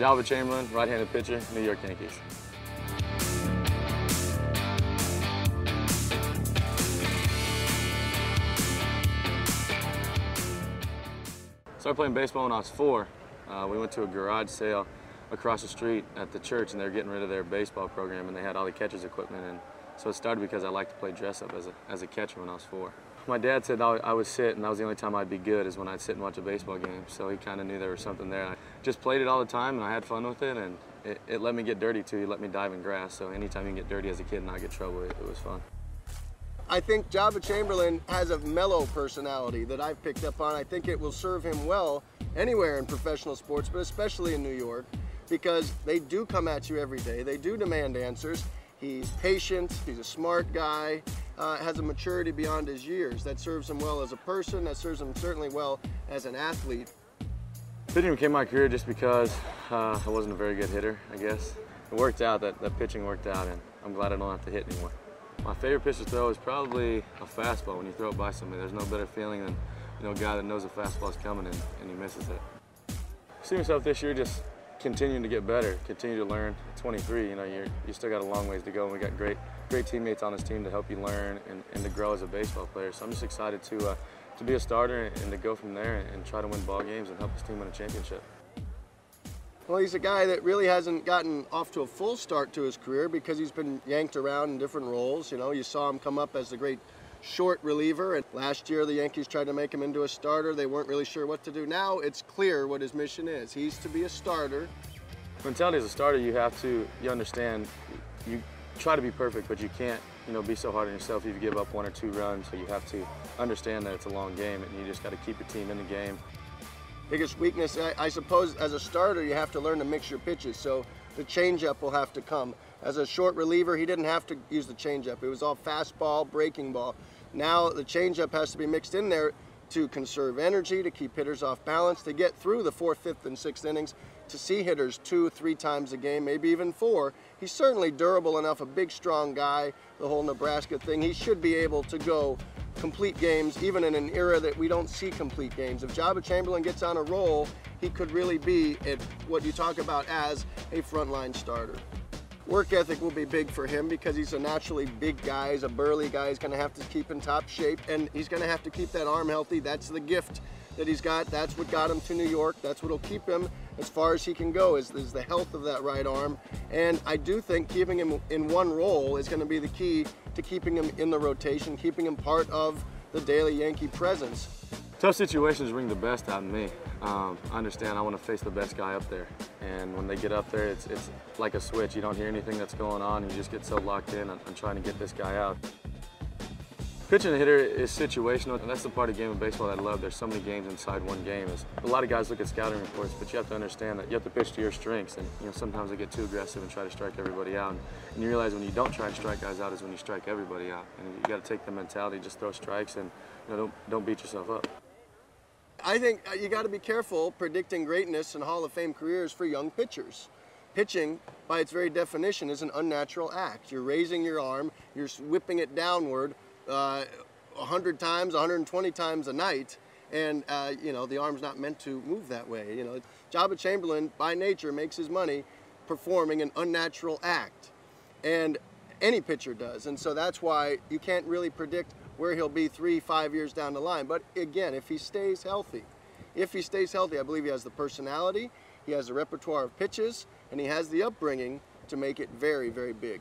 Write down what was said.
Joba Chamberlain, right-handed pitcher, New York Yankees. Started playing baseball when I was 4. We went to a garage sale across the street at the church, and they were getting rid of their baseball program, and they had all the catcher's equipment. And so it started because I liked to play dress-up as a catcher when I was 4. My dad said I would sit, and that was the only time I'd be good is when I'd sit and watch a baseball game. So he kind of knew there was something there. I just played it all the time, and I had fun with it, and it let me get dirty too. He let me dive in grass. So anytime you can get dirty as a kid and not get trouble, it was fun. I think Joba Chamberlain has a mellow personality that I've picked up on. I think it will serve him well anywhere in professional sports, but especially in New York, because they do come at you every day. They do demand answers. He's patient, he's a smart guy, has a maturity beyond his years. That serves him well as a person, that serves him certainly well as an athlete. Pitching became my career just because I wasn't a very good hitter, I guess. It worked out, that pitching worked out, and I'm glad I don't have to hit anymore. My favorite pitch to throw is probably a fastball when you throw it by somebody. There's no better feeling than a guy that knows a fastball's coming and he misses it. I see myself this year just continuing to get better, continue to learn. At 23, you still got a long ways to go, and we got great teammates on this team to help you learn and to grow as a baseball player. So I'm just excited to be a starter and to go from there and try to win ball games and help this team win a championship. Well, he's a guy that really hasn't gotten off to a full start to his career because he's been yanked around in different roles. You saw him come up as the great short reliever, and last year the Yankees tried to make him into a starter. They weren't really sure what to do. Now it's clear what his mission is. He's to be a starter. Mentality as a starter, you understand, you try to be perfect, but you can't, be so hard on yourself if you give up 1 or 2 runs. So you have to understand that it's a long game, and you just got to keep your team in the game. Biggest weakness, I suppose, as a starter, you have to learn to mix your pitches. So the changeup will have to come. As a short reliever, he didn't have to use the changeup. It was all fastball, breaking ball. Now the changeup has to be mixed in there to conserve energy, to keep hitters off balance, to get through the 4th, 5th, and 6th innings, to see hitters 2, 3 times a game, maybe even 4. He's certainly durable enough, a big, strong guy, the whole Nebraska thing. He should be able to go complete games, even in an era that we don't see complete games. If Joba Chamberlain gets on a roll, he could really be at what you talk about as a frontline starter. Work ethic will be big for him because he's a naturally big guy, he's a burly guy, he's gonna have to keep in top shape, and he's gonna have to keep that arm healthy. That's the gift that he's got. That's what got him to New York. That's what'll keep him as far as he can go, is the health of that right arm. And I do think keeping him in one role is gonna be the key to keeping him in the rotation, keeping him part of the daily Yankee presence. Tough situations bring the best out in me. I understand I want to face the best guy up there. And when they get up there, it's like a switch. You don't hear anything that's going on. You just get so locked in on trying to get this guy out. Pitching a hitter is situational, and that's the part of the game of baseball that I love. There's so many games inside one game. A lot of guys look at scouting reports, but you have to understand that you have to pitch to your strengths. And sometimes they get too aggressive and try to strike everybody out. And you realize when you don't try to strike guys out is when you strike everybody out. And you got to take the mentality, just throw strikes, and don't beat yourself up. I think you got to be careful predicting greatness and Hall of Fame careers for young pitchers. Pitching, by its very definition, is an unnatural act. You're raising your arm, you're whipping it downward 100 times, 120 times a night, and the arm's not meant to move that way. Joba Chamberlain, by nature, makes his money performing an unnatural act, and any pitcher does. And so that's why you can't really predict where he'll be 3, 5 years down the line. But again, if he stays healthy, I believe he has the personality, he has the repertoire of pitches, and he has the upbringing to make it very, very big.